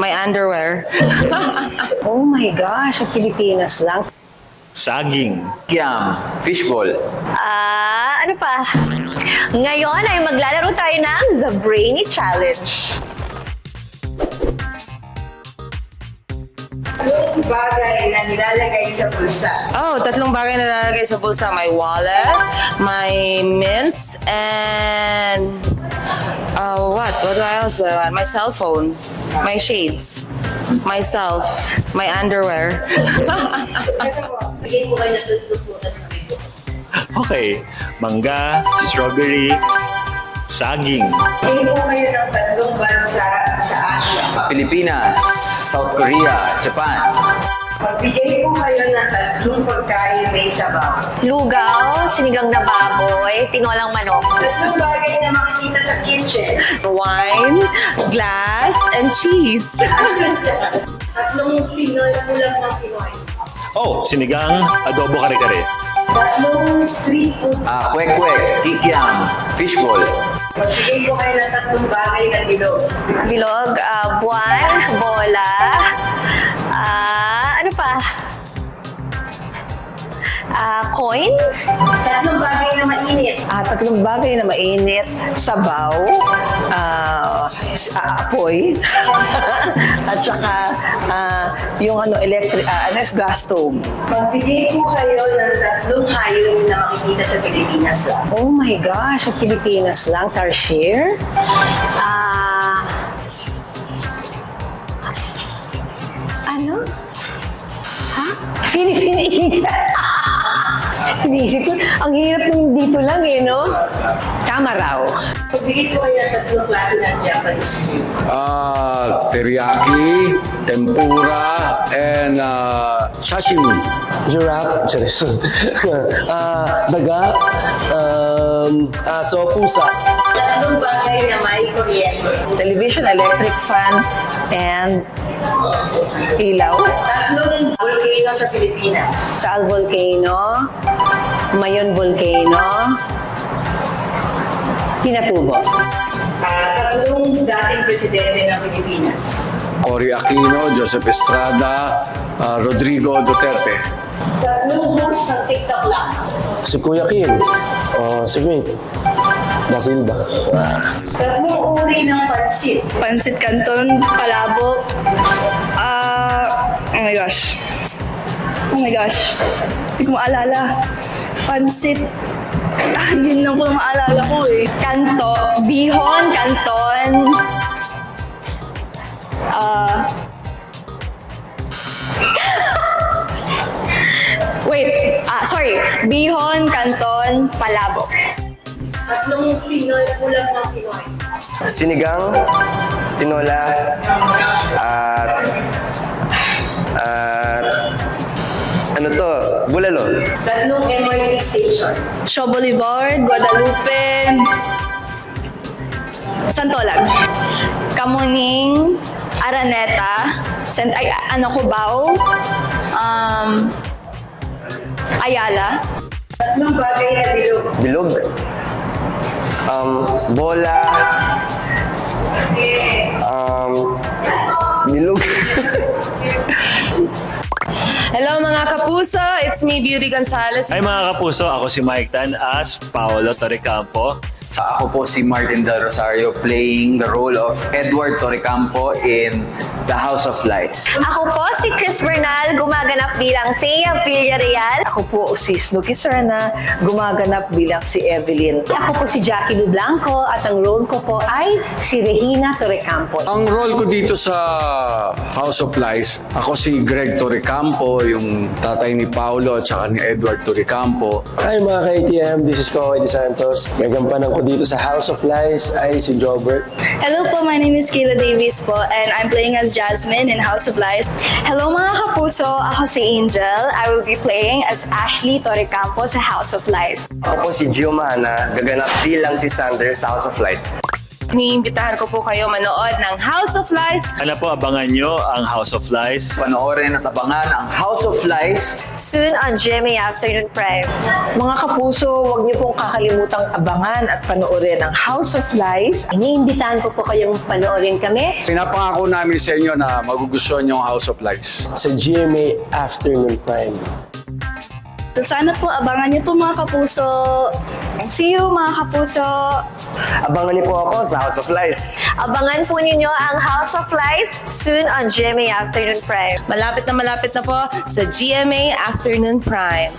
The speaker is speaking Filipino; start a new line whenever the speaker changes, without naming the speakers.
my underwear.
Oh my gosh, sa Pilipinas lang.
Saging.
Kiam, fishball.
Ano pa? Ngayon ay maglalaro tayo ng The Brainy Challenge.
Anong bagay na nilalagay sa bulsa?
Oh, tatlong bagay na lalagay sa bulsa. My wallet, my mints, and... what? What else do I want? My cell phone, my shades, myself, my underwear.
Bigay po kayo na tutulutas na ito.
Okay. Mangga, strawberry, saging.
Bigay po kayo ng tatlong bansa sa Asia.
Pilipinas, South Korea, Japan.
Magbigay po kayo ng tatlong pagkain may sabaw.
Lugaw, sinigang na baboy, tinolang manok.
Tatlong bagay na makikita sa kitchen.
Wine, glass, and cheese.
Tatlong Pinoy, ulam ng Pinoy.
Oh, sinigang, adobo kare-kare.
Tatlong street food.
Kwek-kwek, kikiam, fishball.
Magbigay po kayo ng tatlong bagay na bilog.
Bilog, buwan, bola. Ano pa? Coin?
Tatlong bagay na mainit.
Tatlong bagay na mainit, sabaw, apoy, at saka yung electric, gas stove.
Magbigay po kayo ng tatlong hayop na makikita sa Pilipinas lang.
Oh my gosh, sa Pilipinas lang, tarsier. Ano? Ha? Philippine. Iniisip ko, ang hirap nung dito lang no? Tama raw.
Magbigay po kayo ng tatlong klase ng Japanese food.
Teriyaki, tempura, and sashimi.
Giraffe, daga, aso, pusa.
Tatlong bagay na may kuryente.
Television, electric fan, and ilaw.
Tatlong volcano sa Pilipinas.
Taal Volcano, Mayon Volcano, Pinatubo.
Tatlong dating presidente ng Pilipinas.
Cory Aquino, Joseph Estrada, Rodrigo Duterte.
Tatlong host ng TikTok lang.
Si Kuya Kim, si Faith, Basilda.
Tatlong uri ng pansit.
Pansit Canton, Palabok. Oh my gosh. Oh my gosh. Hindi ko maalala. Pansit. Yun lang po ang maalala ko eh.
Kanto, bihon, kanton. Sorry. Bihon, kanton, palabok.
Tatlong Pinoy, ulam ng Pinoy.
Sinigang, tinola, at ano to? Bulalo.
Tatlong MRT station.
Shaw Boulevard, Guadalupe, Santolan.
Kamuning, Araneta, Cubao, Ayala.
Tatlong bagay na bilog.
Bilog. Bola. Bilog.
Hello mga kapuso, it's me, Beauty Gonzalez.
Hi mga kapuso, ako si Mike Tan as Paolo Torrecampo.
Sa ako po si Martin Del Rosario playing the role of Edward Torrecampo in The House of Lies.
Ako po si Chris Bernal, gumaganap bilang Thea Villarreal.
Ako po si Snooki Serna, gumaganap bilang si Evelyn. Ako po si Jackie Lu Blanco at ang role ko po ay si Regina Torrecampo.
Ang role ko dito sa House of Lies, ako si Greg Torrecampo, yung tatay ni Paolo at saka ni Edward Torrecampo.
Hi mga ka-ATM, this is Koy De Santos. May gampanan ko dito sa House of Lies ay si Jobert.
Hello po, my name is Kayla Davis po and I'm playing as Jasmine in House of Lies.
Hello mga kapuso, ako si Angel. I will be playing as Ashley Torrecampo sa House of Lies.
Ako po si Giovanna, gaganap bilang si Sander sa House of Lies.
Iniimbitahan ko po kayo manood ng House of Lies.
Ano po, abangan nyo ang House of Lies.
Panoorin at abangan ang House of Lies.
Soon on GMA Afternoon Prime.
Mga kapuso, huwag niyo pong kakalimutang abangan at panoorin ang House of Lies. Iniimbitahan ko po kayong panoorin kami.
Pinapangako namin sa inyo na magugustuhan yung House of Lies.
Sa GMA Afternoon Prime.
So sana po abangan niyo po mga kapuso.
See you mga kapuso!
Abangan niyo po ako sa House of Lies.
Abangan po ninyo ang House of Lies soon on GMA Afternoon Prime.
Malapit na po sa GMA Afternoon Prime.